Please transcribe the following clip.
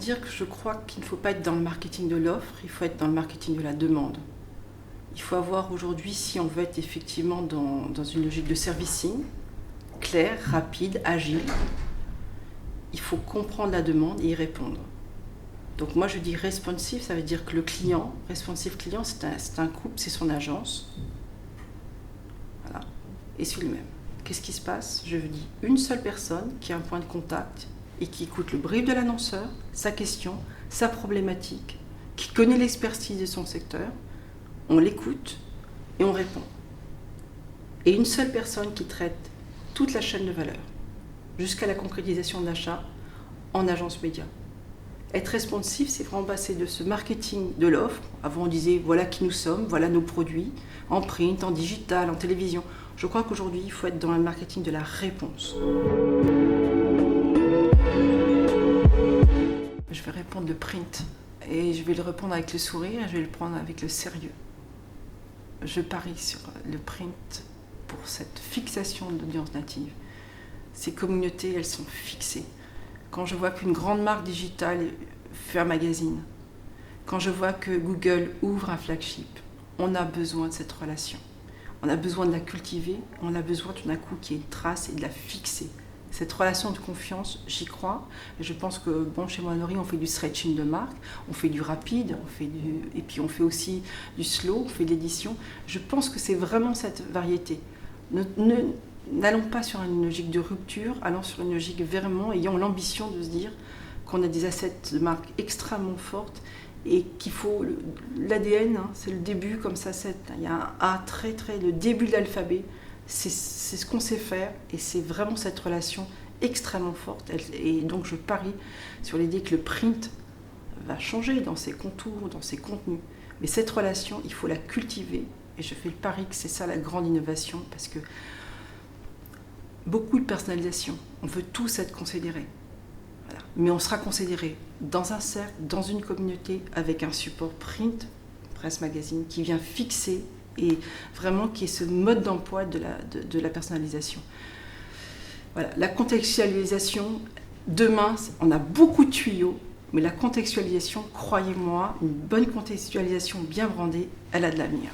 dire que je crois qu'il ne faut pas être dans le marketing de l'offre, il faut être dans le marketing de la demande. Il faut avoir aujourd'hui, si on veut être effectivement dans une logique de servicing, claire, rapide, agile, il faut comprendre la demande et y répondre. Donc moi je dis responsive, ça veut dire que le client, responsive client, c'est un couple, c'est son agence. Voilà. Et c'est lui-même. Qu'est-ce qui se passe? Je vous dis une seule personne qui a un point de contact et qui écoute le brief de l'annonceur, sa question, sa problématique, qui connaît l'expertise de son secteur, on l'écoute et on répond. Et une seule personne qui traite toute la chaîne de valeur, jusqu'à la concrétisation de l'achat en agence média. Être responsive, c'est vraiment passer de ce marketing de l'offre. Avant, on disait voilà qui nous sommes, voilà nos produits, en print, en digital, en télévision. Je crois qu'aujourd'hui, il faut être dans le marketing de la réponse. Je vais répondre le print et je vais le répondre avec le sourire et je vais le prendre avec le sérieux. Je parie sur le print pour cette fixation de l'audience native. Ces communautés, elles sont fixées. Quand je vois qu'une grande marque digitale fait un magazine, quand je vois que Google ouvre un flagship, on a besoin de cette relation. On a besoin de la cultiver, on a besoin tout d'un coup qu'il y ait une trace et de la fixer. Cette relation de confiance, j'y crois. Et je pense que chez Moinori, on fait du stretching de marque, on fait du rapide, et puis on fait aussi du slow, on fait de l'édition. Je pense que c'est vraiment cette variété. N'allons pas sur une logique de rupture, allons sur une logique vraiment ayant l'ambition de se dire qu'on a des assets de marque extrêmement fortes et qu'il faut l'ADN, c'est le début comme ça, il y a un A le début de l'alphabet, c'est ce qu'on sait faire et c'est vraiment cette relation extrêmement forte. Et donc je parie sur l'idée que le print va changer dans ses contours, dans ses contenus. Mais cette relation, il faut la cultiver et je fais le pari que c'est ça la grande innovation parce que beaucoup de personnalisation, on veut tous être considérés. Voilà. Mais on sera considéré dans un cercle, dans une communauté, avec un support print, presse magazine, qui vient fixer et vraiment qui est ce mode d'emploi de la personnalisation. Voilà. La contextualisation, demain, on a beaucoup de tuyaux, mais la contextualisation, croyez-moi, une bonne contextualisation bien brandée, elle a de l'avenir.